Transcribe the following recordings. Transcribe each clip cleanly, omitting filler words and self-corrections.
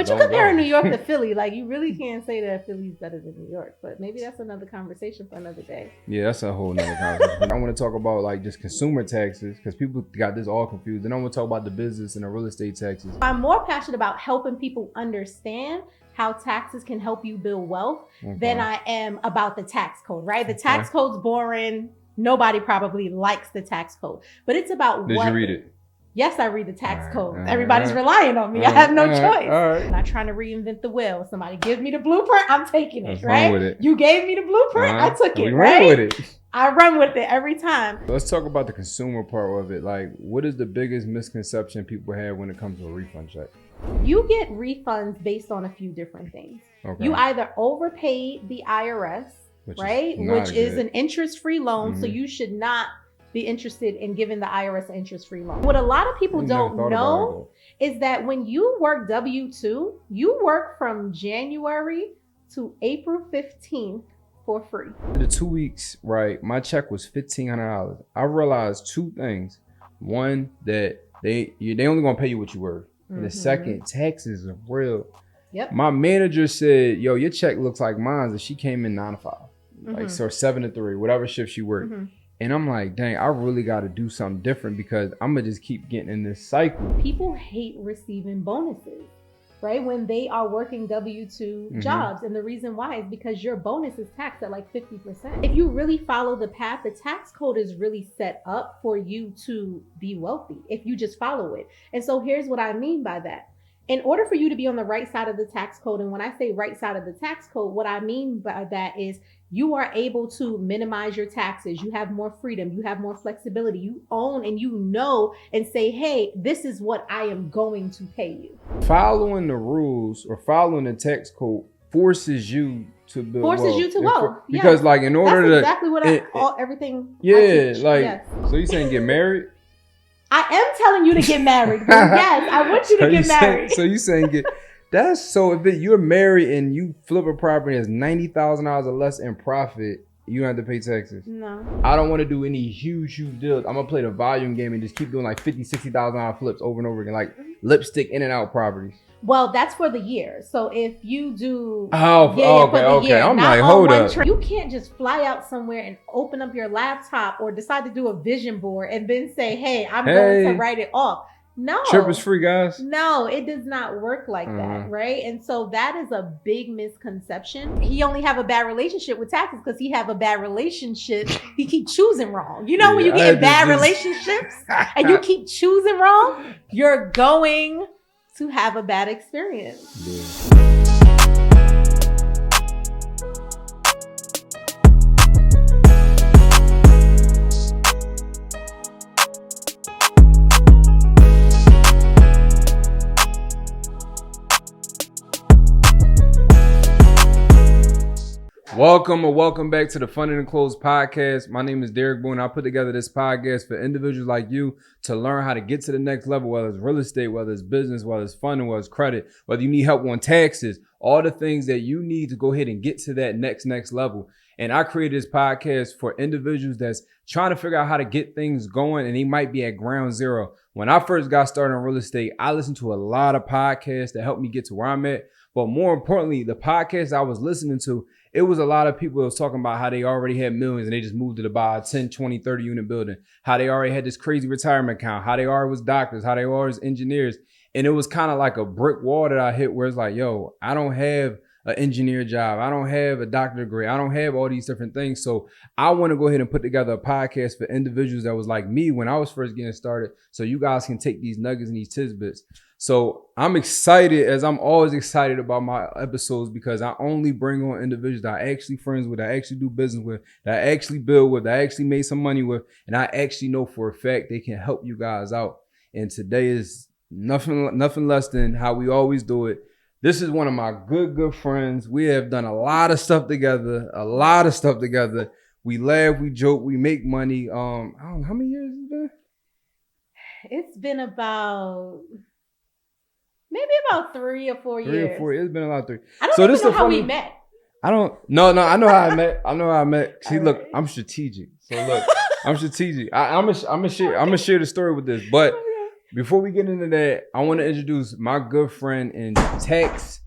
But you compare New York to Philly. Like, you really can't say that Philly's better than New York. But maybe that's another conversation for another day. Yeah, that's a whole nother conversation. I want to talk about like just consumer taxes because people got this all confused. And I want to talk about the business and the real estate taxes. I'm more passionate about helping people understand how taxes can help you build wealth than I am about the tax code, right? The tax code's boring. Nobody probably likes the tax code. But it's about Did you read it? Yes, I read the tax code. Everybody's relying on me. I have no choice. I'm not trying to reinvent the wheel. Somebody gives me the blueprint, I'm taking it, right? With it. You gave me the blueprint, I took it, we right? Run with it. I run with it every time. Let's talk about the consumer part of it. Like, what is the biggest misconception people have when it comes to a refund check? You get refunds based on a few different things. Okay. You either overpaid the IRS, which is an interest-free loan, so you should not be interested in giving the IRS an interest-free loan. What a lot of people don't know is that when you work W-2, you work from January to April 15th for free. The 2 weeks, right, my check was $1,500. I realized two things. One, that they only gonna pay you what you worth. And the second, taxes are real. Yep. My manager said, yo, your check looks like mine, and she came in 9 to 5. Like, so 7 to 3, whatever shift she worked. And I'm like, dang, I really got to do something different because I'm going to just keep getting in this cycle. People hate receiving bonuses, right? When they are working W-2 jobs. And the reason why is because your bonus is taxed at like 50%. If you really follow the path, the tax code is really set up for you to be wealthy if you just follow it. And so here's what I mean by that. In order for you to be on the right side of the tax code, and when I say right side of the tax code, what I mean by that is you are able to minimize your taxes. You have more freedom. You have more flexibility. You own and you know and say, hey, this is what I am going to pay you. Following the rules or following the tax code forces you to build wealth. Because like in order That's exactly what everything Yeah, I teach. like, yes. So you saying get married? I am telling you to get married. Yes, I want you to get married. So you saying get... That's so if you're married and you flip a property that's $90,000 or less in profit, you don't have to pay taxes. No. I don't want to do any huge deals. I'm going to play the volume game and just keep doing like $50,000, $60,000 flips over and over again, like lipstick in and out properties. Well, that's for the year. So if you do... Okay. Year, I'm like, hold up. You can't just fly out somewhere and open up your laptop or decide to do a vision board and then say, hey, I'm going to write it off. No. Trip is free, guys. No, it does not work like that, right? And so that is a big misconception. He only have a bad relationship with taxes because he have a bad relationship. He keep choosing wrong. You know, when you get in bad relationships and you keep choosing wrong, you're going to have a bad experience. Yeah. Welcome back to the Funded and Closed podcast. My name is Derek Boone. I put together this podcast for individuals like you to learn how to get to the next level, whether it's real estate, whether it's business, whether it's funding, whether it's credit, whether you need help on taxes, all the things that you need to go ahead and get to that next level. And I created this podcast for individuals that's trying to figure out how to get things going, and they might be at ground zero. When I first got started in real estate, I listened to a lot of podcasts that helped me get to where I'm at. But more importantly, the podcasts I was listening to, it was a lot of people that was talking about how they already had millions and they just moved to buy a 10, 20, 30 unit building, how they already had this crazy retirement account, how they already was doctors, how they already was engineers. And it was kind of like a brick wall that I hit where it's like, yo, I don't have an engineer job. I don't have a doctorate degree. I don't have all these different things. So I want to go ahead and put together a podcast for individuals that was like me when I was first getting started. So you guys can take these nuggets and these tidbits. So I'm excited, as I'm always excited about my episodes, because I only bring on individuals that I actually friends with, that I actually do business with, that I actually build with, that I actually made some money with, and I actually know for a fact they can help you guys out. And today is nothing less than how we always do it. This is one of my good friends. We have done a lot of stuff together. We laugh, we joke, we make money. I don't know, how many years has it been? It's been about... maybe about 3 or 4 years. 3 or 4 years. It's been about 3. I don't even know how we met. I don't. No. I know how I met. See, look, I'm strategic. So look, I'm strategic. I'm gonna share the story with this. But Before we get into that, I want to introduce my good friend and tax,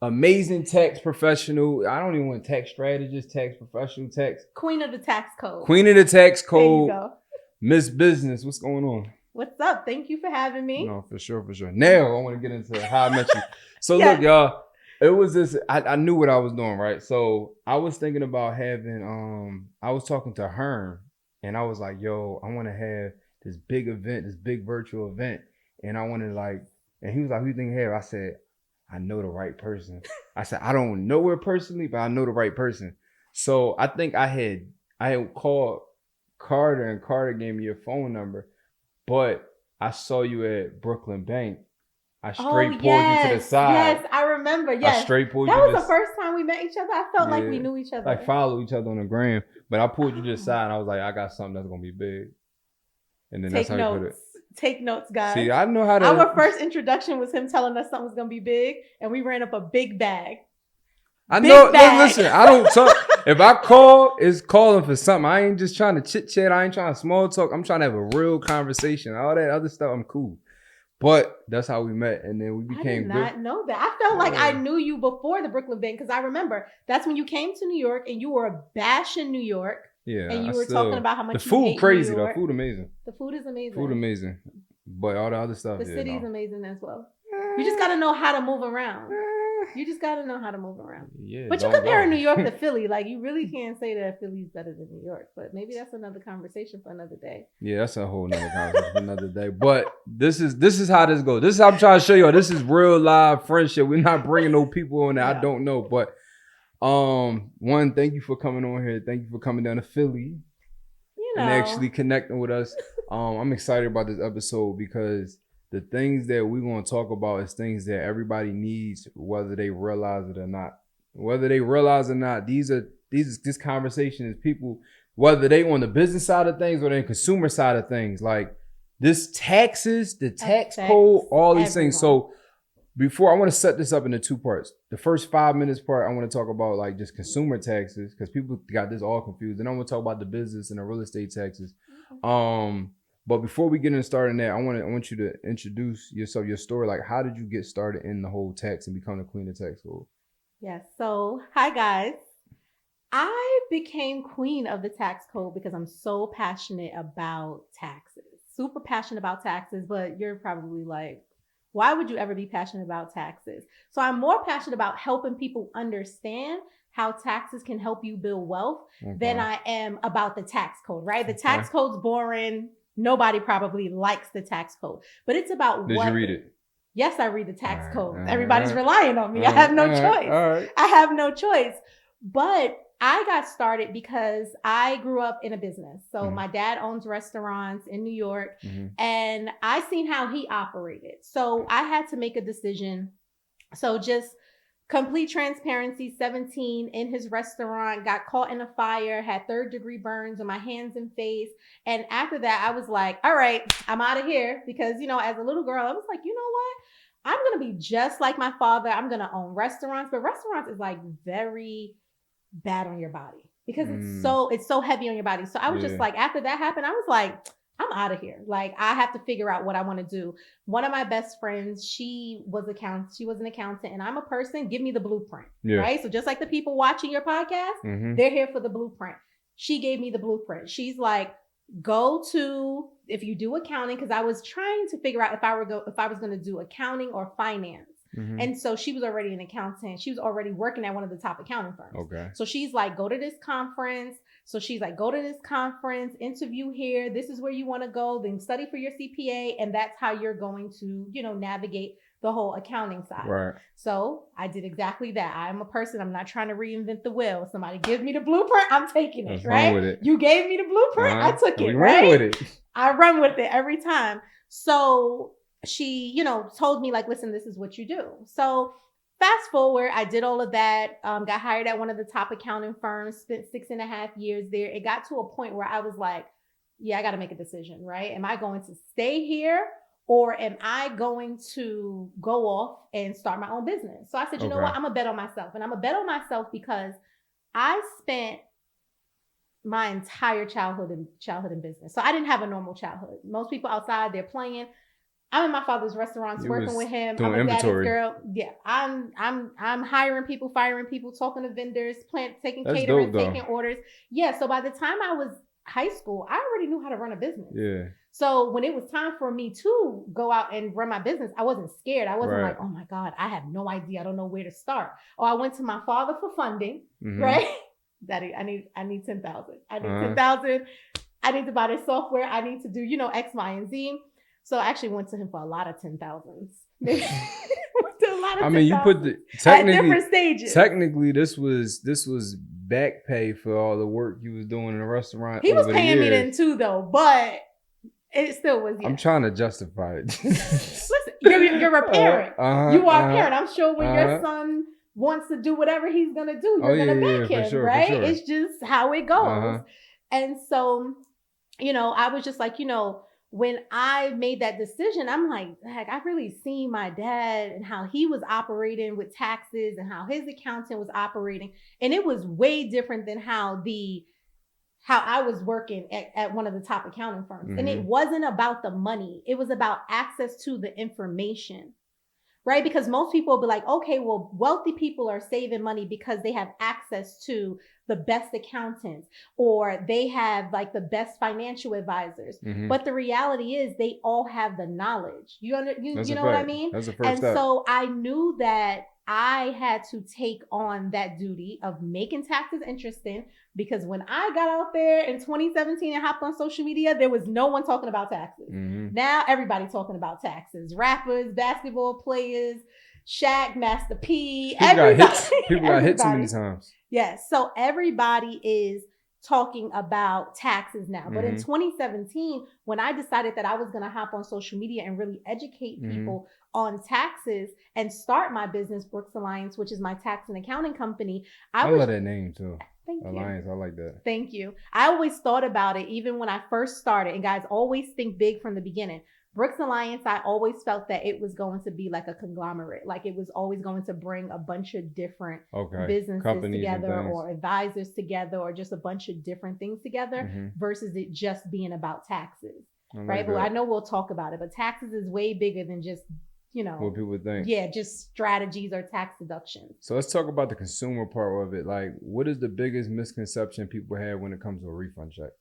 amazing tax professional. I don't even want tax strategist, tax professional, tax. Queen of the tax code. Queen of the tax There you code. go. Miss Business. What's going on? What's up? Thank you for having me. No, for sure. Now I want to get into how I met you. So Yes. look, y'all, it was this, I knew what I was doing, right? So I was thinking about having, I was talking to Herm and I was like, yo, I want to have this big event, this big virtual event. And I wanted and he was like, who you think you have? I said, I know the right person. I said, I don't know her personally, but I know the right person. So I think I had called Carter and Carter gave me your phone number. But I saw you at Brooklyn Bank. I straight pulled you to the side. Yes, I remember. Yes. I straight pulled that you. That was the first time we met each other. I felt like we knew each other. Like follow each other on the gram. But I pulled you to the side and I was like, I got something that's going to be big. And then Take that's how you put it. Take notes, guys. See, I know how to. Our first introduction was him telling us something was going to be big. And we ran up a big bag. I know. Listen, I don't talk. If I call, it's calling for something. I ain't just trying to chit chat. I ain't trying to small talk. I'm trying to have a real conversation. All that other stuff, I'm cool. But that's how we met, and then we became. I did not know that. I felt like I knew you before the Brooklyn Bank because I remember that's when you came to New York and you were bashing New York. Yeah, and you were talking about how much the food you hate crazy New York. though. Food amazing. The food is amazing. Food amazing, but all the other stuff. The city's amazing as well. You just got to know how to move around. You just got to know how to move around. Yeah, but you compare New York to Philly. Like, you really can't say that Philly's better than New York. But maybe that's another conversation for another day. Yeah, that's a whole nother conversation for another day. But this is how this goes. This is how I'm trying to show y'all. This is real live friendship. We're not bringing no people on that I don't know. But one, thank you for coming on here. Thank you for coming down to Philly. And actually connecting with us. I'm excited about this episode because the things that we're going to talk about is things that everybody needs, whether they realize it or not. Whether they realize it or not, this conversation is people, whether they on the business side of things or the consumer side of things, like this taxes, the tax code, all these things. So before, I want to set this up into two parts. The first 5 minutes part, I want to talk about like just consumer taxes because people got this all confused. And I want to talk about the business and the real estate taxes. But before we get into starting that, I want you to introduce yourself, your story. Like, how did you get started in the whole tax and become the queen of tax code? Yes. So, hi guys. I became queen of the tax code because I'm so passionate about taxes. Super passionate about taxes, but you're probably like, why would you ever be passionate about taxes? So I'm more passionate about helping people understand how taxes can help you build wealth than I am about the tax code, right? The tax code's boring. Nobody probably likes the tax code, but it's about Did you read it? Yes, I read the tax code. Everybody's relying on me. I have no choice. I have no choice. But I got started because I grew up in a business. So my dad owns restaurants in New York and I seen how he operated. So I had to make a decision. So just complete transparency, 17 in his restaurant, got caught in a fire, had 3rd-degree burns on my hands and face. And after that, I was like, all right, I'm out of here. Because, as a little girl, I was like, you know what? I'm going to be just like my father. I'm going to own restaurants. But restaurants is like very bad on your body because it's so heavy on your body. So I was just like, after that happened, I was like, I'm out of here. Like, I have to figure out what I want to do. One of my best friends, she was an accountant and I'm a person, give me the blueprint, right? So just like the people watching your podcast, they're here for the blueprint. She gave me the blueprint. She's like, if you do accounting, because I was trying to figure out if I was going to do accounting or finance. And so she was already an accountant. She was already working at one of the top accounting firms. Okay. So she's like, go to this conference. Interview here. This is where you want to go. Then study for your CPA. And that's how you're going to, navigate the whole accounting side. Right. So I did exactly that. I'm a person. I'm not trying to reinvent the wheel. If somebody gives me the blueprint, I'm taking it. Right. With it. You gave me the blueprint. I took it. Ran with it. I run with it every time. So she, told me like, listen, this is what you do. So fast forward, I did all of that, got hired at one of the top accounting firms, spent 6.5 years there. It got to a point where I was like, I got to make a decision, right? Am I going to stay here or am I going to go off and start my own business? So I said, you know what? I'm going to bet on myself. And I'm going to bet on myself because I spent my entire childhood in business. So I didn't have a normal childhood. Most people outside, they're playing. I'm in my father's restaurants You working was with him. doing I'm a inventory. daddy's girl. Yeah, I'm hiring people, firing people, talking to vendors, taking That's catering, dope, though. taking orders. Yeah, so by the time I was high school, I already knew how to run a business. Yeah. So when it was time for me to go out and run my business, I wasn't scared. I wasn't Right. like, oh my God, I have no idea. I don't know where to start. Or I went to my father for funding, Mhm. right? Daddy, I need 10,000. I need Uh-huh. 10,000. I need to buy this software. I need to do, X, Y, and Z. So I actually went to him for a lot of 10,000s. I mean, you put the at different stages. Technically, this was back pay for all the work you was doing in the restaurant. He was over paying the me years. then too, though, but it still was. Yeah. I'm trying to justify it. Listen, you're a parent. You are a parent. I'm sure when your son wants to do whatever he's gonna do, you're gonna back him, sure, right? Sure. It's just how it goes. And so, I was just like, when I made that decision, I'm like, heck, I really seen my dad and how he was operating with taxes and how his accountant was operating. And it was way different than how I was working at one of the top accounting firms. Mm-hmm. And it wasn't about the money. It was about access to the information, right? Because most people will be like, okay, well, wealthy people are saving money because they have access to the best accountants or they have like the best financial advisors. Mm-hmm. But the reality is they all have the knowledge. You know what I mean? That's the first step. So I knew that I had to take on that duty of making taxes interesting, because when I got out there in 2017 and hopped on social media, there was no one talking about taxes. Mm-hmm. Now everybody's talking about taxes. Rappers, basketball players, Shaq, Master P, People got hit too many times. Yes. So everybody is talking about taxes now. But in 2017, when I decided that I was going to hop on social media and really educate people on taxes and start my business, Brooks Alliance, which is my tax and accounting company. I love that name too. Thank Alliance, you. I like that. Thank you. I always thought about it, even when I first started. And guys, always think big from the beginning. Brooks Alliance, I always felt that it was going to be like a conglomerate. Like it was always going to bring a bunch of different businesses companies together or advisors together or just a bunch of different things together versus it just being about taxes. Right. But I know we'll talk about it, but taxes is way bigger than just, what people think. Yeah, just strategies or tax deductions. So let's talk about the consumer part of it. Like, what is the biggest misconception people have when it comes to a refund check?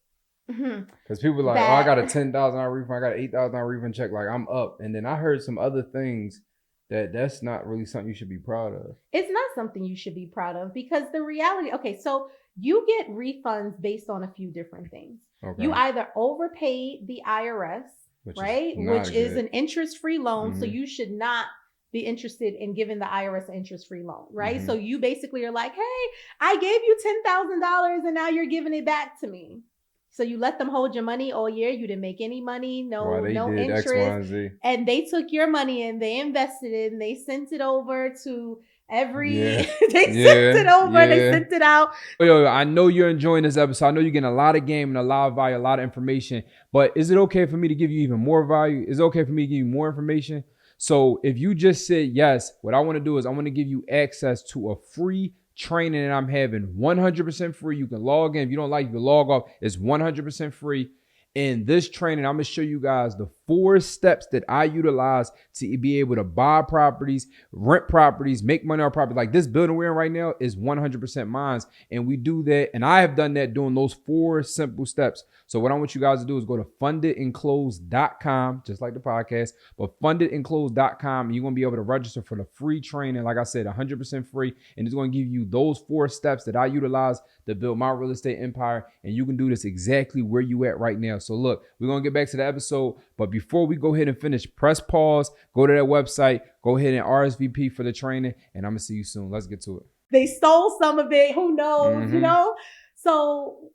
Because people are like, I got a $10,000 refund, I got an $8,000 refund check, like I'm up. And then I heard some other things that's not really something you should be proud of. It's not something you should be proud of because the reality, so you get refunds based on a few different things. Okay. You either overpaid the IRS, which is an interest-free loan. So you should not be interested in giving the IRS an interest-free loan, right? So you basically are like, hey, I gave you $10,000 and now you're giving it back to me. So you let them hold your money all year. You didn't make any money, no interest. X, Y, and Z. And they took your money and they invested it and they sent it over to they sent it over, they sent it out. Yo, I know you're enjoying this episode. I know you're getting a lot of game and a lot of value, a lot of information. But is it okay for me to give you even more value? Is it okay for me to give you more information? So if you just said yes, what I want to do is I want to give you access to a free training that I'm having 100% free. You can log in. If you don't like, you can log off. It's 100% free. In this training, I'm going to show you guys the 4 steps that I utilize to be able to buy properties, rent properties, make money on property. Like this building we're in right now is 100% mine. And we do that. And I have done that doing those 4 simple steps. So what I want you guys to do is go to fundedandclosed.com, just like the podcast, but fundedandclosed.com. And you're going to be able to register for the free training. Like I said, 100% free. And it's going to give you those 4 steps that I utilize to build my real estate empire. And you can do this exactly where you at right now. So look, we're going to get back to the episode. But before we go ahead and finish, press pause, go to that website, go ahead and RSVP for the training. And I'm going to see you soon. Let's get to it. They stole some of it. Who knows, So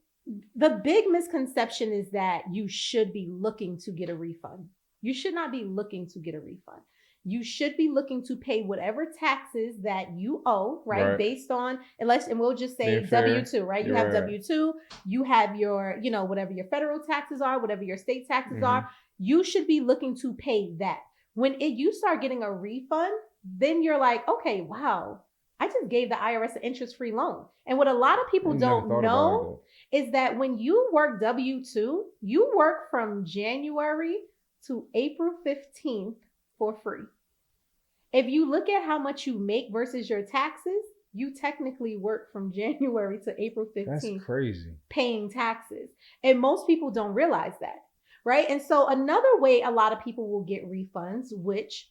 the big misconception is that you should be looking to get a refund. You should not be looking to get a refund. You should be looking to pay whatever taxes that you owe, right? Based on, and we'll just say W-2, right? You have W-2, you have your, whatever your federal taxes are, whatever your state taxes are, you should be looking to pay that. When you start getting a refund, then you're like, okay, wow, I just gave the IRS an interest-free loan. And what a lot of people don't know is that when you work W-2, you work from January to April 15th for free. If you look at how much you make versus your taxes, you technically work from January to April 15th. That's crazy. Paying taxes. And most people don't realize that, right? And so another way a lot of people will get refunds, which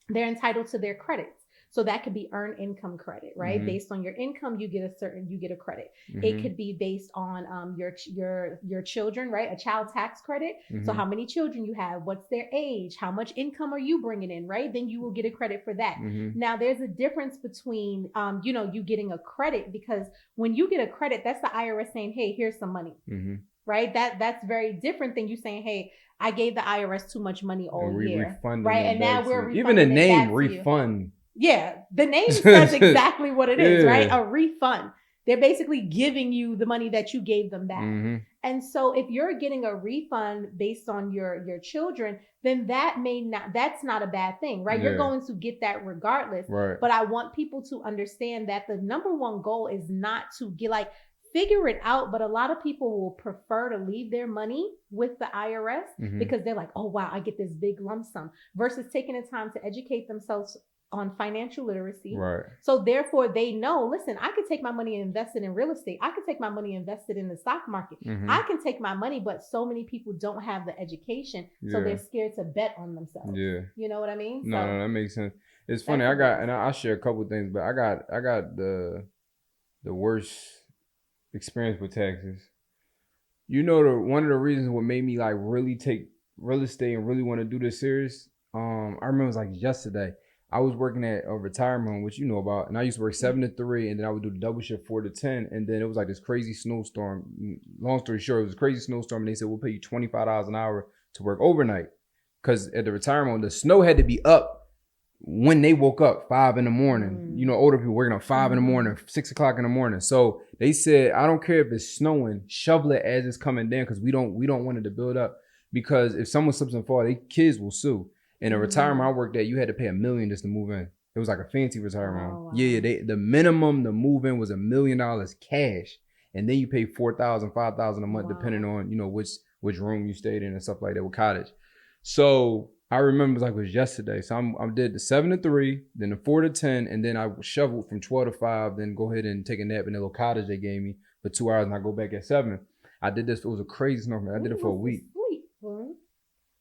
they're entitled to their credits. So that could be earned income credit, right? Mhm. Based on your income, you get a credit. Mhm. It could be based on your children, right? A child tax credit. So Mhm. how many children you have, what's their age, how much income are you bringing in, right? Then you will get a credit for that. Mhm. Now there's a difference between, you getting a credit, because when you get a credit, that's the IRS saying, hey, here's some money. Mhm. Right? That's very different than you saying, hey, I gave the IRS too much money all year. Right. And now we're refunding even the name it back refund. Yeah, the name says exactly what it is, right? Yeah. A refund. They're basically giving you the money that you gave them back. Mhm. And so if you're getting a refund based on your children, then that's not a bad thing, right? Yeah. You're going to get that regardless. Right. But I want people to understand that the number one goal is not to get figure it out, but a lot of people will prefer to leave their money with the IRS Mhm. because they're like, oh wow, I get this big lump sum, versus taking the time to educate themselves on financial literacy. Right. So therefore they know, listen, I could take my money and invest it in real estate. I could take my money and invest it in the stock market. Mhm. I can take my money, but so many people don't have the education. So Yeah. they're scared to bet on themselves. Yeah. You know what I mean? No, that makes sense. It's funny. I'll share a couple of things, but I got the worst experience with taxes. One of the reasons what made me really take real estate and really want to do this serious. I remember it was yesterday. I was working at a retirement home, which you know about, and I used to work 7 to 3, and then I would do the double shift 4 to 10, and then it was this crazy snowstorm. Long story short, it was a crazy snowstorm, and they said we'll pay you $25 an hour to work overnight, because at the retirement home, the snow had to be up when they woke up 5 in the morning. Older people working up 5 in the morning, 6 o'clock in the morning. So they said, I don't care if it's snowing, shovel it as it's coming down, because we don't want it to build up, because if someone slips and falls, their kids will sue. In a retirement I worked at, you had to pay $1 million just to move in. It was a fancy retirement. Oh, wow. Yeah, the minimum to move in was $1 million cash, and then you pay $4,000, $5,000 a month, depending on which room you stayed in and stuff like that with cottage. So I remember it was yesterday. So I did the 7 to 3, then the 4 to 10, and then I shoveled from 12 to 5. Then go ahead and take a nap in the little cottage they gave me for 2 hours, and I go back at 7. I did this. It was a crazy snowman. I did it for a week.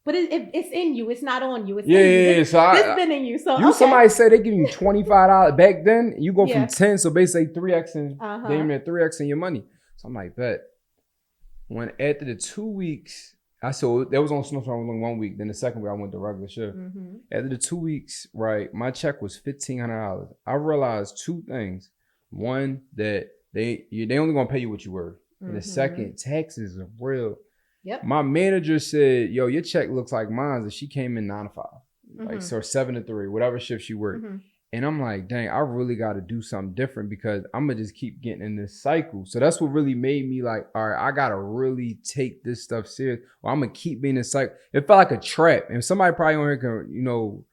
But it's in you. It's not on you. It's in you. This been in you. So somebody say they give you $25 back then. You go from 10, so basically 3x and damn near 3x in your money. So I'm like, bet. When after the 2 weeks, that was on snowstorm only 1 week. Then the second week I went to regular shift. Mm-hmm. After the 2 weeks, right, my check was $1,500. I realized two things. One, that they only gonna pay you what you worth. Mm-hmm. And the second, taxes are real. Yep. My manager said, yo, your check looks like mine. And she came in 9 to 5. Mm-hmm. So 7 to 3, whatever shift she worked. Mm-hmm. And I'm like, dang, I really got to do something different, because I'm going to just keep getting in this cycle. So that's what really made me all right, I got to really take this stuff serious, or I'm going to keep being in this cycle. It felt like a trap. And somebody probably on here can,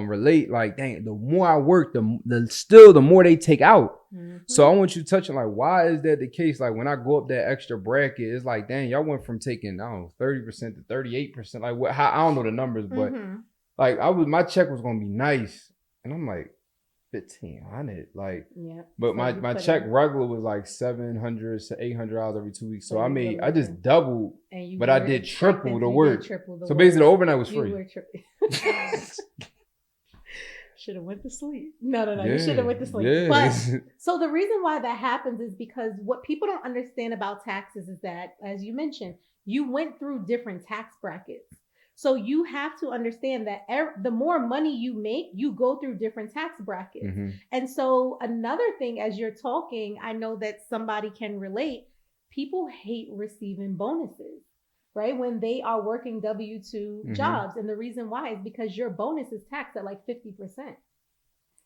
relate, dang, the more I work, the more they take out. Mm-hmm. So I want you touching, why is that the case? When I go up that extra bracket, it's dang, y'all went from taking, 30% to 38%. I don't know the numbers, but my check was going to be nice. And I'm like, 1,500, but my check regular was $700 to $800 every 2 weeks. So I just doubled, but I did triple the work. So basically, the overnight was free. Should have went to sleep. No. Yeah, you should have went to sleep. Yeah. But so the reason why that happens is because what people don't understand about taxes is that, as you mentioned, you went through different tax brackets. So you have to understand that the more money you make, you go through different tax brackets. Mm-hmm. And so another thing, as you're talking, I know that somebody can relate. People hate receiving bonuses, right? When they are working W-2 mm-hmm. jobs. And the reason why is because your bonus is taxed at 50%.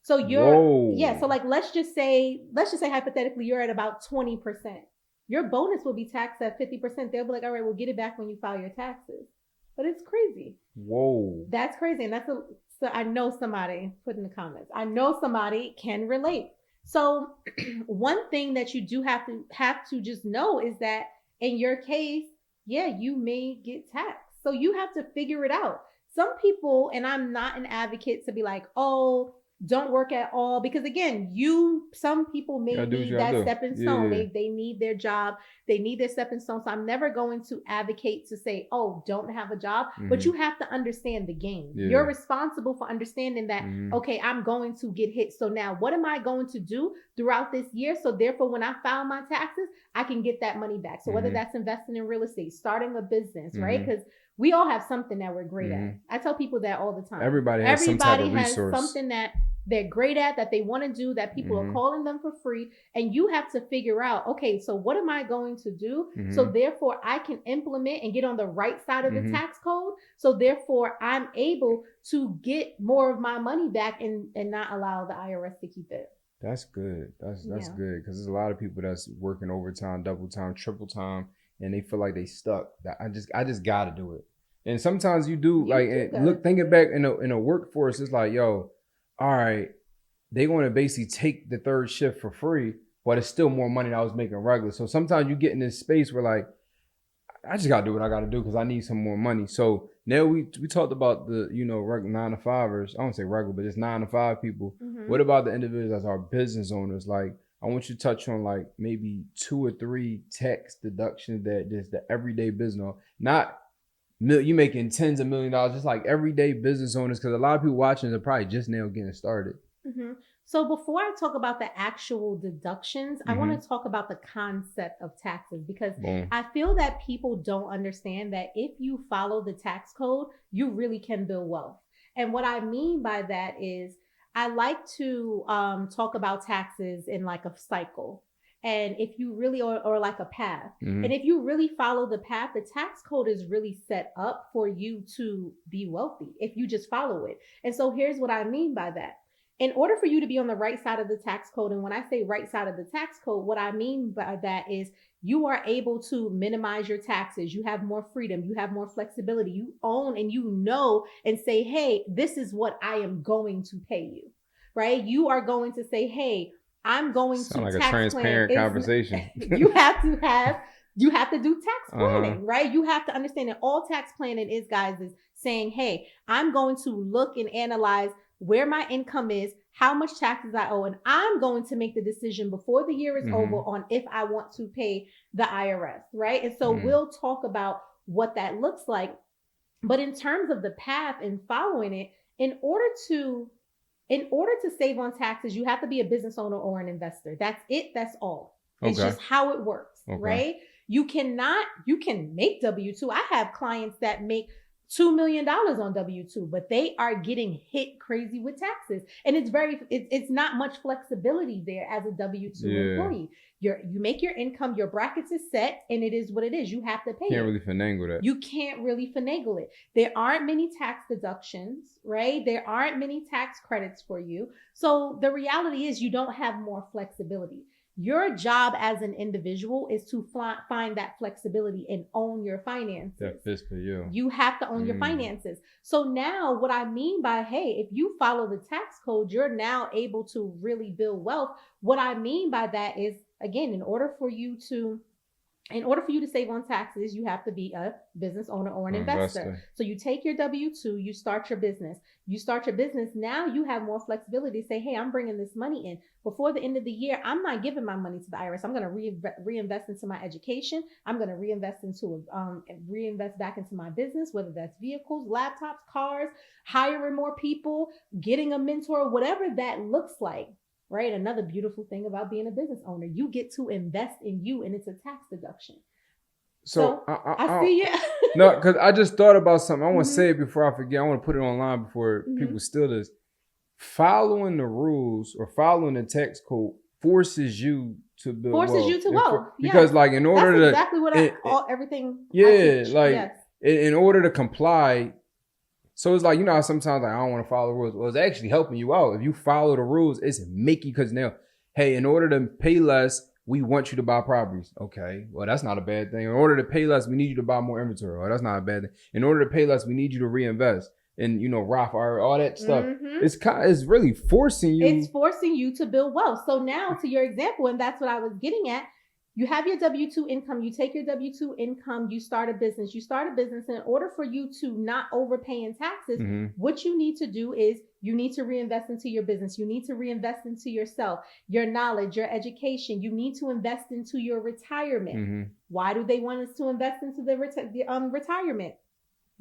So so let's just say hypothetically, you're at about 20%. Your bonus will be taxed at 50%. They'll be like, all right, we'll get it back when you file your taxes. But it's crazy. Whoa. That's crazy. And so I know somebody, put in the comments, I know somebody can relate. So one thing that you do have to just know is that in your case, you may get taxed. So you have to figure it out. Some people, and I'm not an advocate to be like, oh, don't work at all, because again, some people may need that stepping stone. They need their job, they need their stepping stone. So I'm never going to advocate to say, oh, don't have a job, but you have to understand the game. You're responsible for understanding that, okay, I'm going to get hit. So now what am I going to do throughout this year? So therefore, when I file my taxes, I can get that money back. So whether that's investing in real estate, starting a business, right? Because we all have something that we're great at. I tell people that all the time. Everybody has some type of resource. Something that they're great at, that they want to do, that people are calling them for free. And you have to figure out, okay, so what am I going to do? So therefore I can implement and get on the right side of the tax code. So therefore I'm able to get more of my money back and not allow the IRS to keep it. That's good. That's good. Because there's a lot of people that's working overtime, double time, triple time, and they feel like they stuck. I just gotta do it. And sometimes you do, thinking back in a workforce, it's like, yo, all right, they want to basically take the third shift for free, but it's still more money than I was making regular. So sometimes you get in this space where like, I just gotta do what I gotta do because I need some more money. So now we talked about the, regular 9-to-5ers. I don't say regular, but just 9-to-5 people. What about the individuals as our business owners? Like, I want you to touch on like maybe 2 or 3 tax deductions that just the everyday business, not you making tens of millions of dollars, just like everyday business owners, because a lot of people watching are probably just now getting started. So before I talk about the actual deductions, I want to talk about the concept of taxes, because I feel that people don't understand that if you follow the tax code, you really can build wealth. And what I mean by that is I like to talk about taxes in like a cycle. And if you really, or like a path, and if you really follow the path, the tax code is really set up for you to be wealthy if you just follow it. And so here's what I mean by that. In order for you to be on the right side of the tax code, and when I say right side of the tax code, what I mean by that is you are able to minimize your taxes. You have more freedom. You have more flexibility. You own and and say, hey, this is what I am going to pay you, right? You are going to say, hey, I'm going to like tax a transparent conversation. You have to do tax planning, right? You have to understand that all tax planning is, guys, is saying, hey, I'm going to look and analyze where my income is, how much taxes I owe, and I'm going to make the decision before the year is over on if I want to pay the IRS, right? And so we'll talk about what that looks like. But in terms of the path and following it, in order to save on taxes, you have to be a business owner or an investor. That's it. That's all. It's just how it works, right? You can make W-2. I have clients that make $2 million on W-2, but they are getting hit crazy with taxes. And it's not much flexibility there as a W-2 employee. You make your income, your brackets is set, and it is what it is. You have to pay it. Can't really finagle that. You can't really finagle it. There aren't many tax deductions, right? There aren't many tax credits for you. So the reality is you don't have more flexibility. Your job as an individual is to find that flexibility and own your finances. That fits for you. You have to own your finances. So now what I mean by, hey, if you follow the tax code, you're now able to really build wealth. What I mean by that is, again, in order for you to save on taxes, you have to be a business owner or an investor. So you take your W-2, you start your business. Now you have more flexibility to say, hey, I'm bringing this money in. Before the end of the year, I'm not giving my money to the IRS. I'm going to reinvest into my education. I'm going to reinvest back into my business, whether that's vehicles, laptops, cars, hiring more people, getting a mentor, whatever that looks like. Right. Another beautiful thing about being a business owner, you get to invest in you, and it's a tax deduction. So I see you. No, because I just thought about something. I want to say it before I forget. I want to put it online before people steal this. Following the rules or following the tax code forces you to build wealth. Forces you to wealth. Because like in order That's exactly what everything. In order to comply. So it's like, how sometimes I don't want to follow the rules. Well, it's actually helping you out. If you follow the rules, it's making, because now, hey, in order to pay less, we want you to buy properties. Okay, well, that's not a bad thing. In order to pay less, we need you to buy more inventory. Oh, that's not a bad thing. In order to pay less, we need you to reinvest and, Roth IRA, all that stuff. It's really forcing you. It's forcing you to build wealth. So now to your example, and that's what I was getting at, You have your W-2 income. You take your W-2 income. You start a business. You start a business. In order for you to not overpay in taxes, what you need to do is you need to reinvest into your business. You need to reinvest into yourself, your knowledge, your education. You need to invest into your retirement. Why do they want us to invest into the retirement?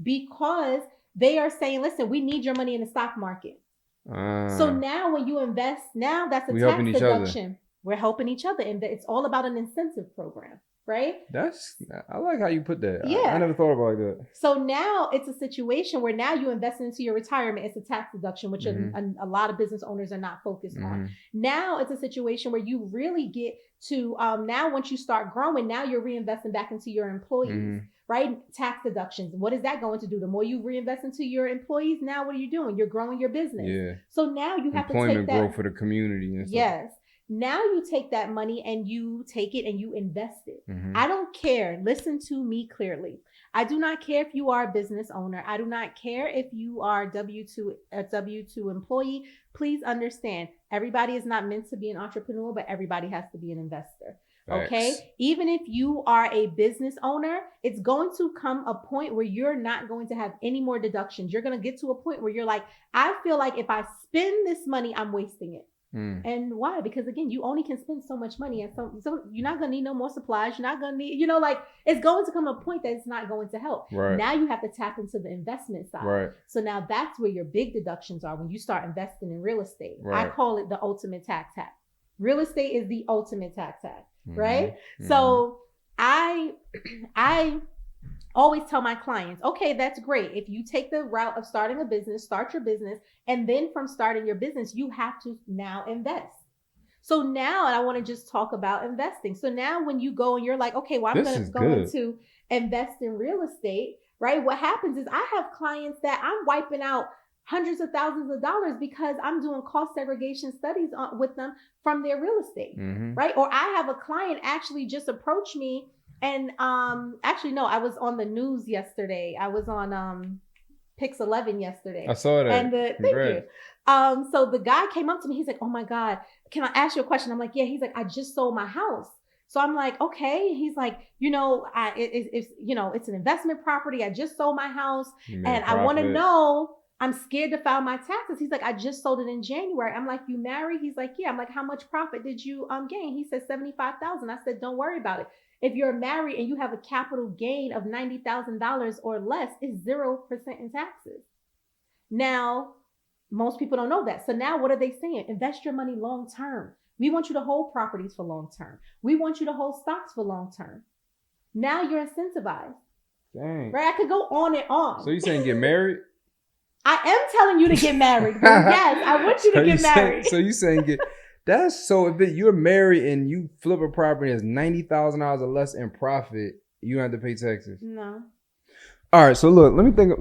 Because they are saying, listen, we need your money in the stock market. So now when you invest, now that's a tax deduction. We're helping each other. And it's all about an incentive program, right? I like how you put that. Yeah. I never thought about that. So now it's a situation where now you invest into your retirement. It's a tax deduction, which a lot of business owners are not focused on. Now it's a situation where you really get to, now once you start growing, now you're reinvesting back into your employees. Right? Tax deductions. What is that going to do? The more you reinvest into your employees, now what are you doing? You're growing your business. Yeah. So now you have to take that. Employment growth for the community and stuff. Yes. Now you take that money and you take it and you invest it. I don't care. Listen to me clearly. I do not care if you are a business owner. I do not care if you are a W-2 employee. Please understand, everybody is not meant to be an entrepreneur, but everybody has to be an investor. Okay. Thanks. Even if you are a business owner, it's going to come a point where you're not going to have any more deductions. You're going to get to a point where you're like, I feel like if I spend this money, I'm wasting it. And why? Because again, you only can spend so much money, and so you're not going to need no more supplies. You're not going to need, it's going to come a point that it's not going to help. Right. Now you have to tap into the investment side. Right. So now that's where your big deductions are when you start investing in real estate. Right. I call it the ultimate tax hack. Real estate is the ultimate tax hack. Right? So I always tell my clients, okay, that's great. If you take the route of starting a business, start your business, and then from starting your business, you have to now invest. So now I want to just talk about investing. So now when you go and you're like, okay, well, I'm going to invest in real estate, right? What happens is I have clients that I'm wiping out hundreds of thousands of dollars because I'm doing cost segregation studies with them from their real estate, right? Or I have a client actually just approach me and actually, no, I was on the news yesterday. I was on Pix 11 yesterday. I saw that. And thank you. So the guy came up to me. He's like, oh my God, can I ask you a question? I'm like, yeah. He's like, I just sold my house. So I'm like, okay. He's like, it's an investment property. I just sold my house and I want to know, I'm scared to file my taxes. He's like, I just sold it in January. I'm like, you married? He's like, yeah. I'm like, how much profit did you gain? He said $75,000. I said, don't worry about it. If you're married and you have a capital gain of $90,000 or less, it's 0% in taxes. Now, most people don't know that. So now what are they saying? Invest your money long term. We want you to hold properties for long term. We want you to hold stocks for long term. Now you're incentivized. Dang. Right? I could go on and on. So you saying get married? I am telling you to get married. Yes, I want you to get married. So you saying get... So if you're married and you flip a property that's $90,000 or less in profit, you don't have to pay taxes. No. All right. So look, let me think.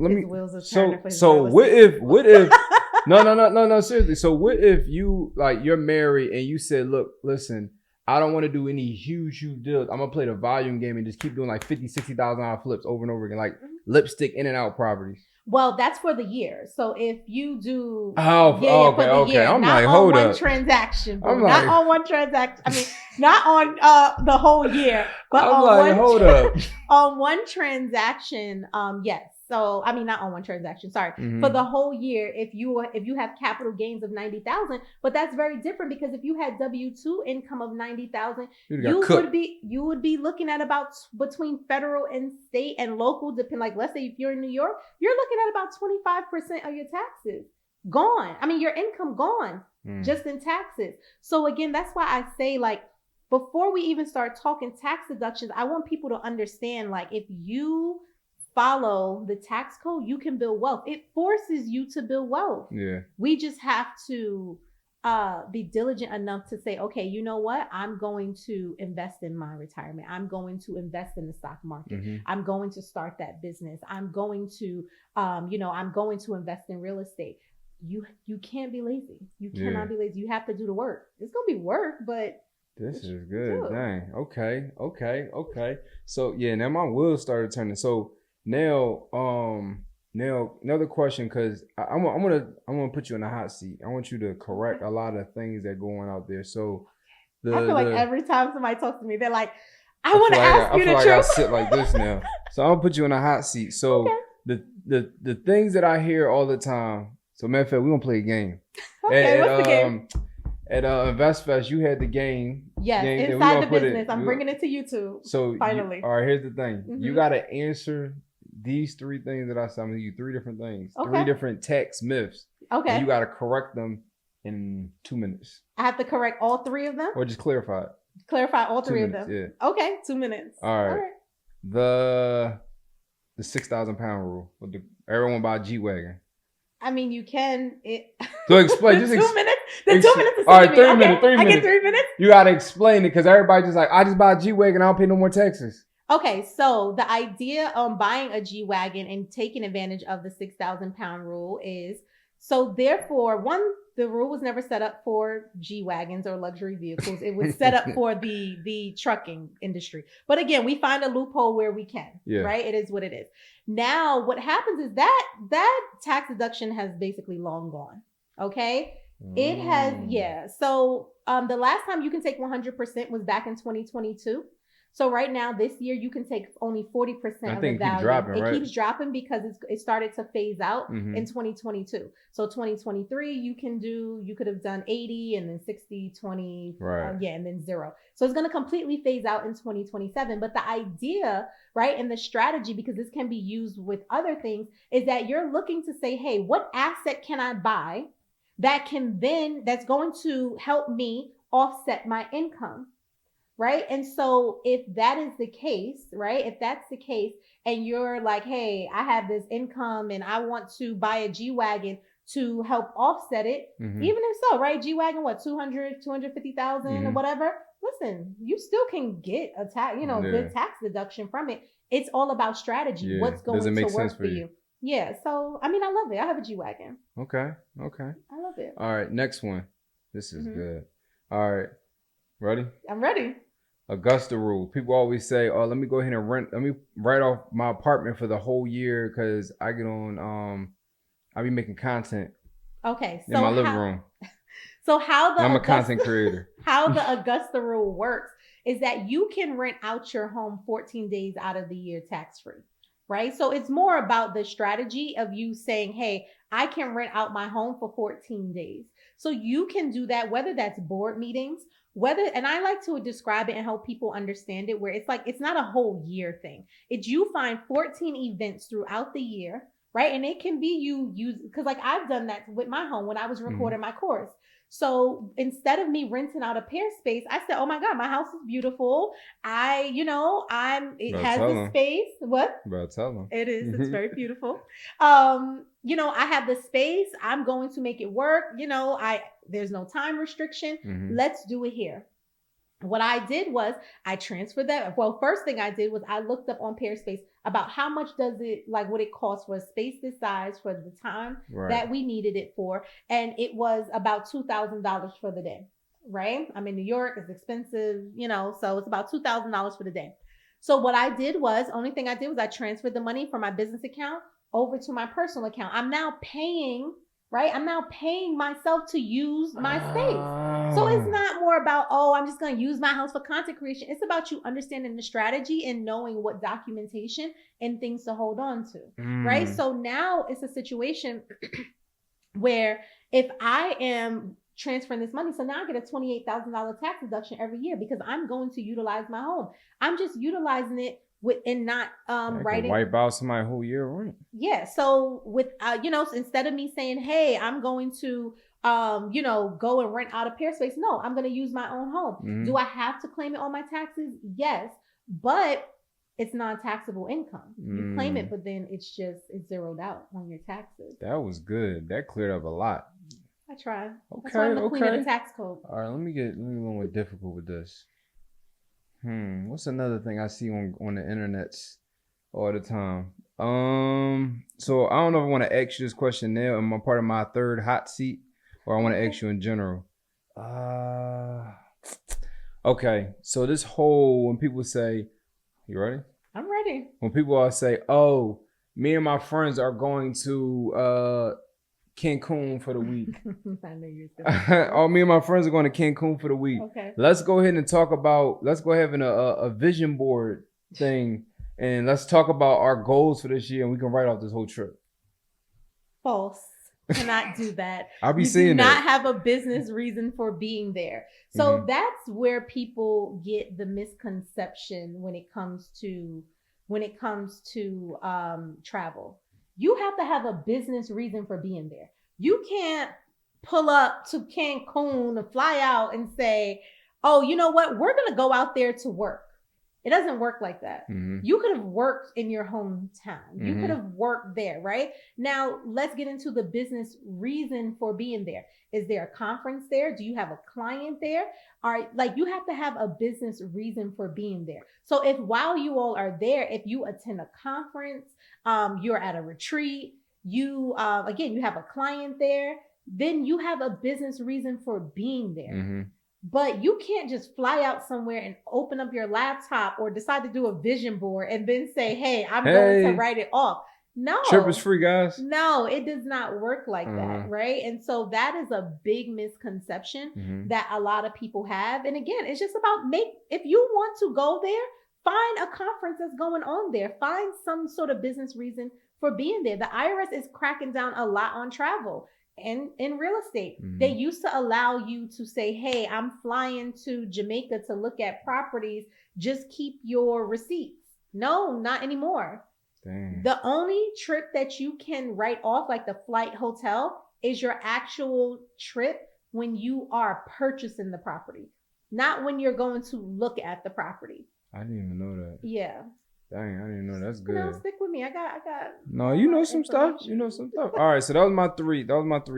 So what if? No. Seriously. So what if you're married and you said, look, listen, I don't want to do any huge deals. I'm gonna play the volume game and just keep doing like $50,000-$60,000 flips over and over again, like lipstick in and out properties. Well, that's for the year. So if you do, for the year, I'm not like, on hold one up. transaction, not on one transaction. I mean, not on the whole year, but on one transaction. Yes. So I mean, not on one transaction. Sorry, for the whole year. If you have capital gains of $90,000, but that's very different because if you had W-2 income of $90,000, you would be looking at about between federal and state and local. Like let's say if you're in New York, you're looking at about 25% of your taxes gone. I mean, your income gone just in taxes. So again, that's why I say like before we even start talking tax deductions, I want people to understand like if you follow the tax code, you can build wealth. It forces you to build wealth. Yeah. We just have to be diligent enough to say, okay, you know what? I'm going to invest in my retirement. I'm going to invest in the stock market. I'm going to start that business. I'm going to, I'm going to invest in real estate. You can't be lazy. You cannot be lazy. You have to do the work. It's going to be work, but this is good. Dang. Okay. So yeah, now my wheels started turning. So now another question, because I'm gonna put you in the hot seat. I want you to correct a lot of things that are going out there. So I feel like every time somebody talks to me, they're like, I want to ask you the truth. I feel like I sit like this now. So I'm gonna put you in a hot seat. So the things that I hear all the time. So matter of fact, we're gonna play a game. Okay, what's the game? At InvestFest, you had the game. Yes, inside the business. I'm bringing it to YouTube. So finally. All right, here's the thing. Mm-hmm. You gotta answer these 3 things that I said. I'm gonna give you 3 different things. Okay. 3 different tax myths. Okay. And you gotta correct them in 2 minutes. I have to correct all 3 of them? Or just clarify it. Clarify all 3 minutes, of them. Yeah. Okay, 2 minutes. All right. The 6,000 pound rule. Everyone buy a G-Wagon. I mean, you can. So explain. Just 2 minutes. The 2 minutes is all right. 3 minutes. 3 minutes. I get 3 minutes. You gotta explain it because everybody just like, I just buy a G-Wagon. I don't pay no more taxes. Okay, so the idea on buying a G-Wagon and taking advantage of the 6,000 pound rule is, so therefore, one, the rule was never set up for G-Wagons or luxury vehicles. It was set up for the trucking industry. But again, we find a loophole where we can, right? It is what it is. Now, what happens is that tax deduction has basically long gone, okay? It has, So the last time you can take 100% was back in 2022. So right now, this year, you can take only 40% of the value. It keeps dropping because it started to phase out in 2022. So 2023, you could have done 80 and then 60, 20, and then 0. So it's going to completely phase out in 2027. But the idea, right, and the strategy, because this can be used with other things, is that you're looking to say, hey, what asset can I buy that's going to help me offset my income? Right. And so if that is the case, right, if that's the case and you're like, hey, I have this income and I want to buy a G-Wagon to help offset it, even if so, right, G-Wagon, what, 200, 250,000 or whatever, listen, you still can get a good tax deduction from it. It's all about strategy. Yeah. What's going to work for you? Yeah. So, I mean, I love it. I have a G-Wagon. Okay. I love it. All right. Next one. This is good. All right. Ready? I'm ready. Augusta rule. People always say, "Oh, let me go ahead and let me write off my apartment for the whole year because I get on. I be making content. Okay, so in my living room. So I'm a content creator. How the Augusta rule works is that you can rent out your home 14 days out of the year tax free, right? So it's more about the strategy of you saying, "Hey, I can rent out my home for 14 days." So you can do that, whether that's board meetings. And I like to describe it and help people understand it, where it's like, it's not a whole year thing. It's you find 14 events throughout the year, right? And it can be you use, because like I've done that with my home when I was recording my course. So instead of me renting out a pair space, I said, oh my God, my house is beautiful. It has the space. What? About tell them. It is. It's very beautiful. I have the space. I'm going to make it work. There's no time restriction. Let's do it here. What I did was I transferred that. Well, first thing I did was I looked up on Pearspace about how much what it costs for a space this size for the time that we needed it for. And it was about $2,000 for the day, right? I'm in New York. It's expensive, so it's about $2,000 for the day. So what I did was, only thing I did was I transferred the money from my business account over to my personal account. I'm now paying myself to use my space. So it's not more about, I'm just going to use my house for content creation. It's about you understanding the strategy and knowing what documentation and things to hold on to, right? So now it's a situation where if I am transferring this money, so now I get a $28,000 tax deduction every year because I'm going to utilize my home. I'm just utilizing it and not writing. Wipe out somebody's whole year rent. Yeah. So with instead of me saying, hey, I'm going to go and rent out a pair space. No, I'm going to use my own home. Do I have to claim it on my taxes? Yes, but it's non-taxable income. You claim it, but then it's zeroed out on your taxes. That was good. That cleared up a lot. I try. Okay. That's why I'm the queen of the tax code. All right, let me get a little more difficult with this. What's another thing I see on the internets all the time? So I don't know if I want to ask you this question now. Am I part of my third hot seat, or I want to ask you in general? Okay. So this whole, when people say, you ready? I'm ready. When people all say, oh, me and my friends are going to Cancun for the week. I know you're still. All me and my friends are going to Cancun for the week. Okay. Let's go ahead and talk about. Let's go ahead and a vision board thing, and let's talk about our goals for this year, and we can write off this whole trip. False. Cannot do that. I'll be you seeing do not that. have a business reason for being there. So that's where people get the misconception when it comes to travel. You have to have a business reason for being there. You can't pull up to Cancun and fly out and say, oh, you know what? We're going to go out there to work. It doesn't work like that. You could have worked in your hometown. You could have worked there, right? Now, let's get into the business reason for being there. Is there a conference there? Do you have a client there? You have to have a business reason for being there. So if while you all are there, if you attend a conference, you're at a retreat, you have a client there, then you have a business reason for being there. But you can't just fly out somewhere and open up your laptop or decide to do a vision board and then say, hey, I'm going to write it off. No. Trip is free, guys. No, it does not work like that, right? And so that is a big misconception that a lot of people have. And again, it's just about if you want to go there, find a conference that's going on there. Find some sort of business reason for being there. The IRS is cracking down a lot on travel. And in real estate, they used to allow you to say, hey, I'm flying to Jamaica to look at properties. Just keep your receipts. No, not anymore. Dang. The only trip that you can write off, like the flight, hotel, is your actual trip when you are purchasing the property, not when you're going to look at the property. I didn't even know that. Yeah. Dang, I didn't know. That's good. No, stick with me. I got. No, you know some stuff. You know some stuff. All right, so that was my three.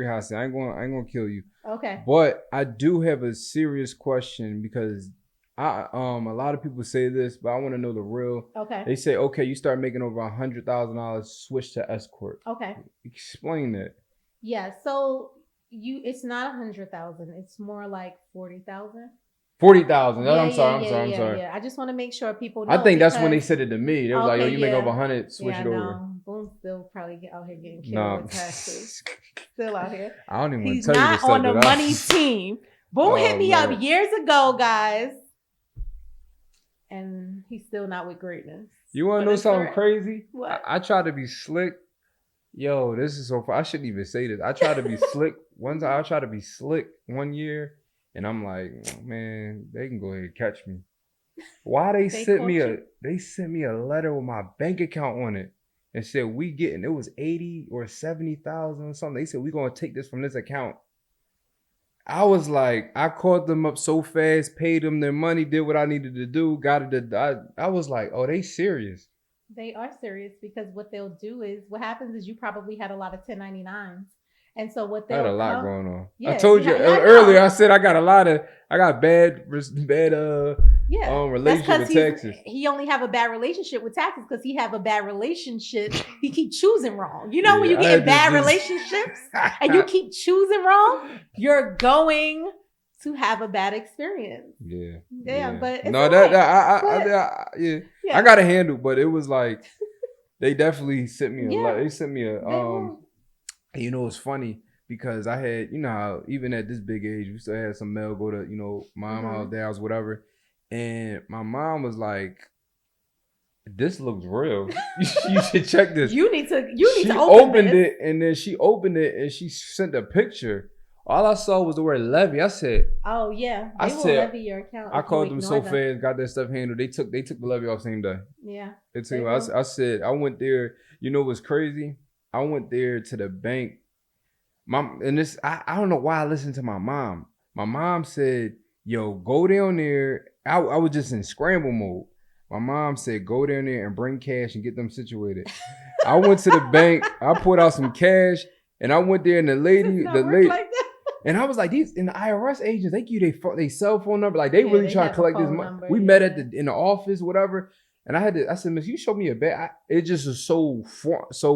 Hassan. I ain't gonna kill you. Okay. But I do have a serious question because a lot of people say this, but I want to know the real. Okay. They say, okay, you start making over $100,000, switch to S-corp. Okay. Explain that. Yeah. So it's not 100,000. It's more like 40,000. 40,000. I'm sorry. Yeah. I just want to make sure people know. I think that's when they said it to me. They was like, "Yo, you make over 100, switch it over." No. Boom, still probably out here getting killed with taxes. Still out here. I don't even want He's to tell you not this on the money team. Boom hit me up years ago, guys, and he's still not with greatness. You want to know something crazy? What? I tried to be slick. Yo, this is so far. I shouldn't even say this. I tried to be slick. One time, I tried to be slick one year. And I'm like, man, they can go ahead and catch me. Why they sent me a letter with my bank account on it and said it was 80 or 70,000 or something. They said we're gonna take this from this account. I was like, I called them up so fast, paid them their money, did what I needed to do, got it. I was like, oh, they serious. They are serious because what happens is you probably had a lot of 1099s. And so what they had a lot going on. Yeah, I told you earlier. I said I got bad yeah, relationship with taxes. He only have a bad relationship with taxes because he have a bad relationship. He keep choosing wrong. You know, when you get in bad relationships and you keep choosing wrong, you're going to have a bad experience. Yeah. But it's no, I got a handle, but it was like they definitely sent me they sent me a You know, it's funny because I had, you know how even at this big age, we still had some mail go to, you know, mom house, dad house, whatever. And my mom was like, this looks real. You should check this. You need to open it. And then she opened it and she sent a picture. All I saw was the word levy. I said, oh yeah, they will levy your account. I called them so fast, got that stuff handled. They took the levy off same day. Yeah. I said, I went there. You know what's crazy? I went there to the bank. I don't know why I listened to my mom. My mom said, yo, go down there. I was just in scramble mode. My mom said, go down there and bring cash and get them situated. I went to the bank. I pulled out some cash and I went there and the lady, like and I was like, these in the IRS agents, they give you their cell phone number. Like they really trying to collect this money. We met in the office, whatever. And I said, Miss, you showed me a bag. It just was so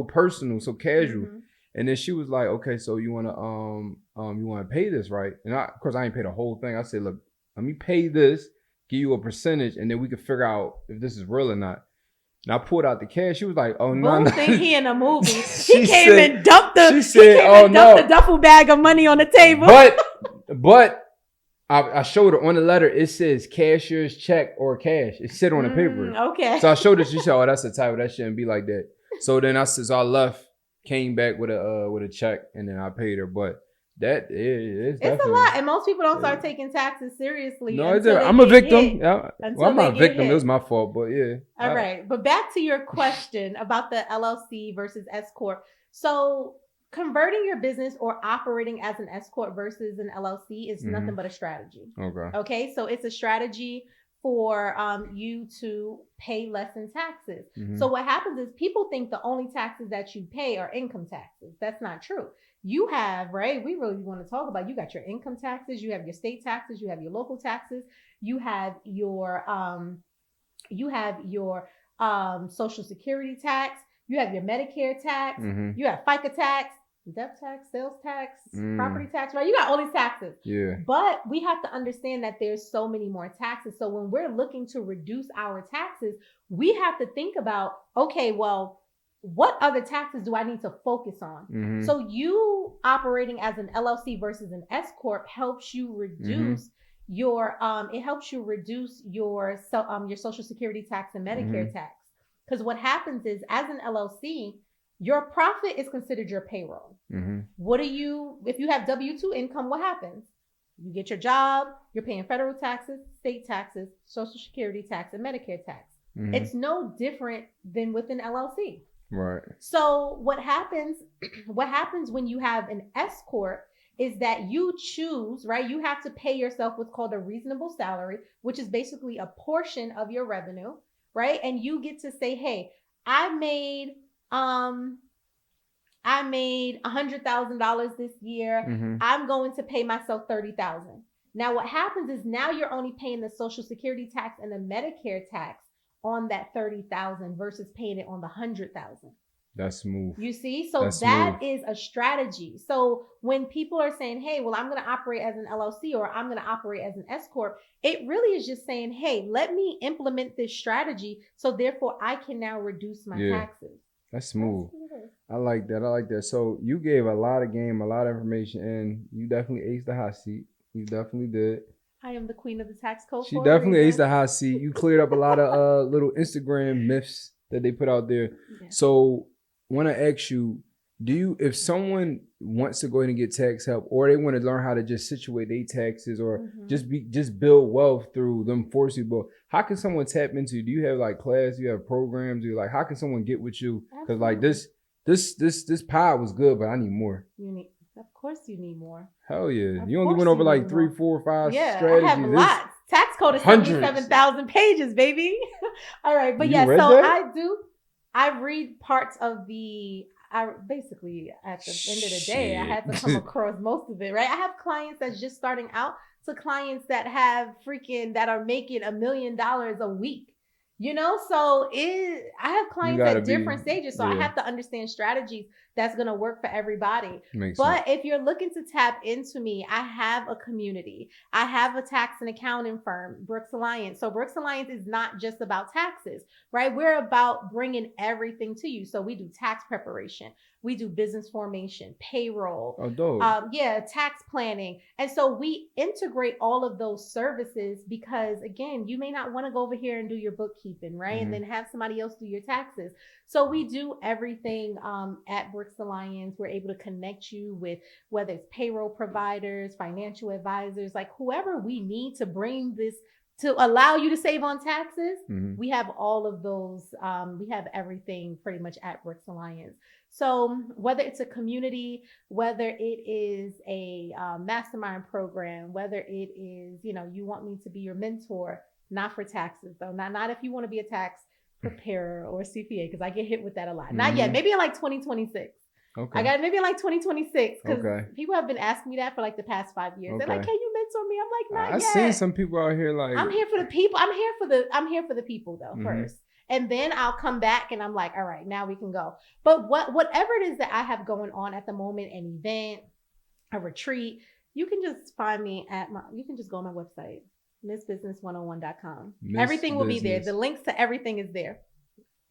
personal, so casual. And then she was like, okay, so you wanna pay this, right? And of course I ain't paid the whole thing. I said, look, let me pay this, give you a percentage, and then we can figure out if this is real or not. And I pulled out the cash. She was like, "Oh no, Boom, no." think he in a movie. She He came said- and dumped the. she said, "Oh, no." The duffel bag of money on the table. But I showed her on the letter. It says cashier's check or cash. It sit on the paper. Okay. So I showed her. She said, "Oh, that's a typo. That shouldn't be like that." So then I left, came back with a check, and then I paid her. But that it's a lot, and most people don't start taking taxes seriously. No, I'm a victim. Yeah. Well, I'm not a victim. Hit. It was my fault, but yeah. All right, but back to your question about the LLC versus S-corp. So converting your business or operating as an S-corp versus an LLC is nothing but a strategy. Okay, so it's a strategy for you to pay less in taxes. So what happens is people think the only taxes that you pay are income taxes. That's not true. You have, right? We really want to talk about, you got your income taxes, you have your state taxes, you have your local taxes, you have your Social Security tax, you have your Medicare tax, you have FICA tax, death tax, sales tax, property tax, right? You got all these taxes. Yeah. But we have to understand that there's so many more taxes. So when we're looking to reduce our taxes, we have to think about, okay, well, what other taxes do I need to focus on? So you operating as an LLC versus an S-corp helps you reduce your Social Security tax and Medicare tax. Because what happens is, as an LLC, your profit is considered your payroll. If you have W-2 income, what happens? You get your job, you're paying federal taxes, state taxes, Social Security tax, and Medicare tax. It's no different than with an LLC. Right. So what happens when you have an S-corp is that you choose, right? You have to pay yourself what's called a reasonable salary, which is basically a portion of your revenue, right? And you get to say, hey, I made $100,000 this year. I'm going to pay myself $30,000. Now what happens is now you're only paying the Social Security tax and the Medicare tax on that $30,000 versus paying it on the $100,000. That's smooth. You see? So that is a strategy. So when people are saying, hey, well, I'm going to operate as an LLC or I'm going to operate as an S-corp, it really is just saying, hey, let me implement this strategy so therefore I can now reduce my taxes. That's smooth. I like that. So you gave a lot of game, a lot of information, and you definitely aced the hot seat. You definitely did. I am the queen of the tax code. She definitely aced the hot seat. You cleared up a lot of little Instagram myths that they put out there. Yeah. So want to ask you, if someone wants to go ahead and get tax help, or they want to learn how to just situate their taxes, or just build wealth through them forcible, how can someone tap into you? Do you have like class? Do you have programs? Do you like, how can someone get with you? Because like this pod was good, but I need more. Of course you need more. Hell yeah. You only went over like 3, 4, 5 strategies. I have lots. Tax code is 77,000 pages, baby. All right. But I read parts of basically at the end of the day, I had to come across most of it, right? I have clients that's just starting out to clients that that are making $1 million a week. So I have clients at different stages. So I have to understand strategies that's going to work for everybody. But if you're looking to tap into me, I have a community. I have a tax and accounting firm, Brooks Alliance. So Brooks Alliance is not just about taxes, right? We're about bringing everything to you. So we do tax preparation. We do business formation, payroll, tax planning. And so we integrate all of those services because, again, you may not want to go over here and do your bookkeeping, right? And then have somebody else do your taxes. So we do everything at Brooks Alliance. We're able to connect you with whether it's payroll providers, financial advisors, like whoever we need to bring this to allow you to save on taxes. We have all of those. We have everything pretty much at Brooks Alliance. So whether it's a community, whether it is a mastermind program, whether it is, you want me to be your mentor, not for taxes though, not if you want to be a tax preparer or CPA, because I get hit with that a lot. Not yet, maybe in like 2026. Okay. I got maybe in like 2026 because people have been asking me that for like the past 5 years. They're like, "Can you mentor me?" I'm like, "Not yet." I've seen some people out here like, I'm here for the people. I'm here for the people though first. And then I'll come back and I'm like, all right, now we can go. But whatever it is that I have going on at the moment, an event, a retreat, you can just find me you can just go on my website, missbusiness101.com. Everything will be there. The links to everything is there.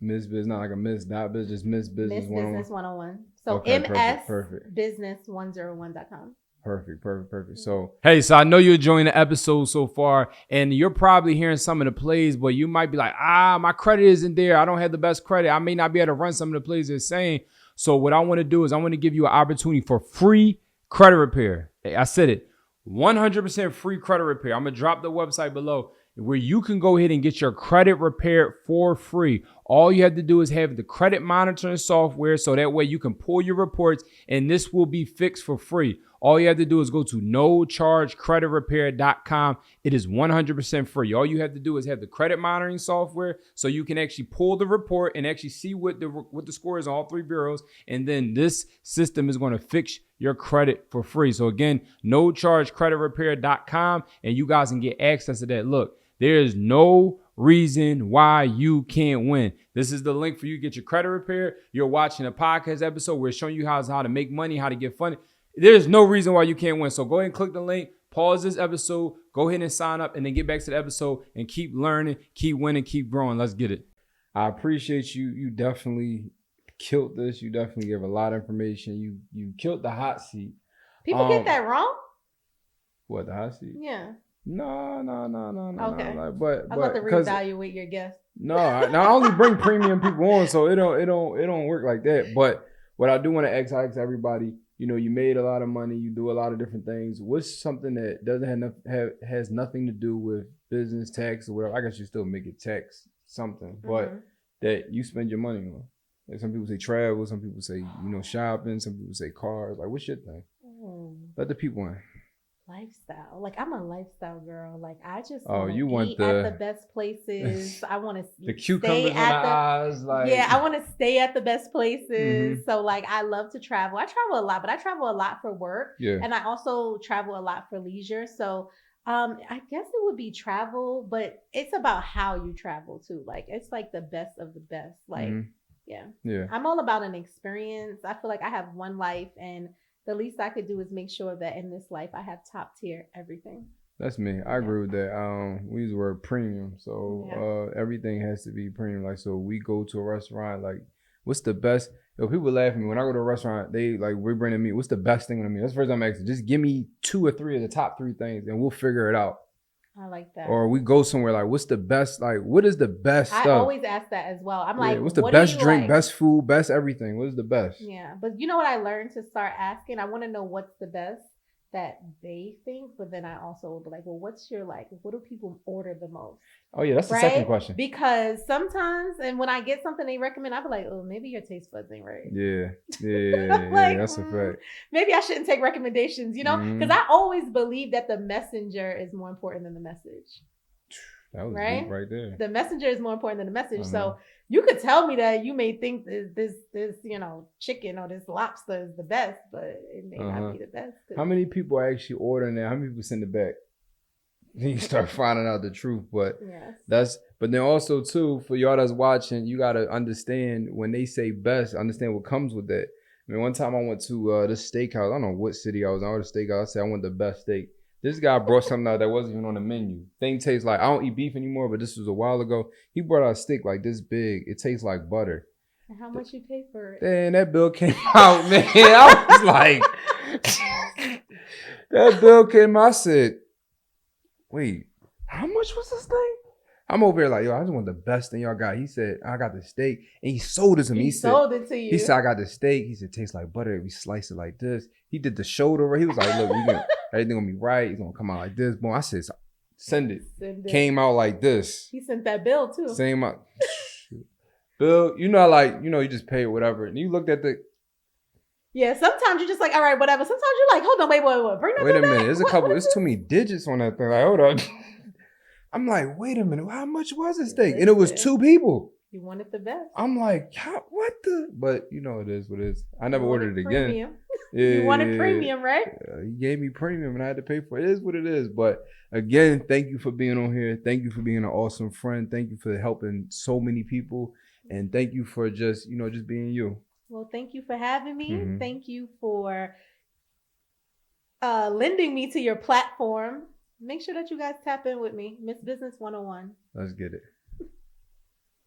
Miss Biz, not like a Miss dot biz, just Miss Business Miss 101. Business 101. So Okay, msbusiness101.com. Perfect. So, hey, so I know you're enjoying the episode so far, and you're probably hearing some of the plays, but you might be like, my credit isn't there. I don't have the best credit. I may not be able to run some of the plays they're saying. So what I want to do is I want to give you an opportunity for free credit repair. I said it, 100% free credit repair. I'm going to drop the website below where you can go ahead and get your credit repaired for free. All you have to do is have the credit monitoring software so that way you can pull your reports and this will be fixed for free. All you have to do is go to nochargecreditrepair.com. It is 100% free. All you have to do is have the credit monitoring software so you can actually pull the report and actually see what the score is on all 3 bureaus. And then this system is going to fix your credit for free. So again, nochargecreditrepair.com, and you guys can get access to that. Look, there is no reason why you can't win. This is the link for you to get your credit repaired. You're watching a podcast episode where it's showing you how to make money, how to get funded. There's no reason why you can't win. So go ahead and click the link, pause this episode, go ahead and sign up, and then get back to the episode and keep learning, keep winning, keep growing. Let's get it. I appreciate you. You definitely killed this. You definitely gave a lot of information. You killed the hot seat. People get that wrong? What, the hot seat? Yeah. No. Okay. No. But I'm about to reevaluate your guess. No, I only bring premium people on, so it don't work like that. But what I do want to ask everybody, you made a lot of money, you do a lot of different things. What's something that doesn't has nothing to do with business, tax, or whatever? I guess you still make it tax something, but that you spend your money on. Like some people say travel, some people say shopping, some people say cars. Like, what's your thing? Let the people in. Lifestyle. Like, I'm a lifestyle girl. Like, I just you want eat at the best places. I want to the cucumbers on the eyes. Like, yeah, I want to stay at the best places. So like, I love to travel. I travel a lot, but I travel a lot for work. Yeah. And I also travel a lot for leisure. So I guess it would be travel, but it's about how you travel too. Like, it's like the best of the best. Like, yeah. I'm all about an experience. I feel like I have one life, and the least I could do is make sure that in this life I have top tier everything. That's me. I agree with that. We use the word premium. So everything has to be premium. Like, so we go to a restaurant, like, what's the best? People laugh at me. When I go to a restaurant, they like, we're bringing meat. What's the best thing on the meat? That's the first time I'm asking. Just give me 2 or 3 of the top 3 things and we'll figure it out. I like that. Or we go somewhere like, what's the best, like, what is the best stuff? I always ask that as well. I'm like, what's the best drink, like? Best food, best everything? What is the best? Yeah, but you know what I learned to start asking? I want to know what's the best that they think, but then I also will be like, well, what's your, like, what do people order the most? Oh yeah, that's the second question. Because sometimes, and when I get something they recommend, I'll be like, oh, maybe your taste buds ain't right. Yeah, like, that's a fact. Maybe I shouldn't take recommendations, because I always believe that the messenger is more important than the message. That was right there. The messenger is more important than the message. So you could tell me that you may think this chicken or this lobster is the best, but it may not be the best. How many people are actually ordering that? How many people send it back? Then you start finding out the truth. But but then also too, for y'all that's watching, you gotta understand when they say best, understand what comes with that. I mean, one time I went to this steakhouse. I don't know what city I was on. I went to steakhouse. I said I want the best steak. This guy brought something out that wasn't even on the menu. Thing tastes like, I don't eat beef anymore, but this was a while ago. He brought out a steak like this big. It tastes like butter. And how much you pay for it? Then that bill came out, man. I was like, that bill came out. I said, wait, how much was this thing? I'm over here like, yo, I just want the best thing y'all got. He said, I got the steak. And he sold it to me. He sold it to you. He said, I got the steak. He said, it tastes like butter. We slice it like this. He did the shoulder. He was like, look, everything gonna be right. It's gonna come out like this. Boom. I said, send it. Came out like this. He sent that bill too. Same out. Bill, you just pay whatever. And you looked at the. Yeah, sometimes you're just like, all right, whatever. Sometimes you're like, hold on, wait. Bring that bill back. Wait a minute. There's a couple. There's too many digits on that thing. Like, hold on. I'm like, wait a minute, how much was this steak? And it was 2 people. You wanted the best. I'm like, what the? But it is what it is. I never ordered it again. Premium. Yeah, you wanted premium, right? He gave me premium and I had to pay for it. It is what it is. But again, thank you for being on here. Thank you for being an awesome friend. Thank you for helping so many people. And thank you for just being you. Well, thank you for having me. Mm-hmm. Thank you for lending me to your platform. Make sure that you guys tap in with me. Miss Business 101. Let's get it.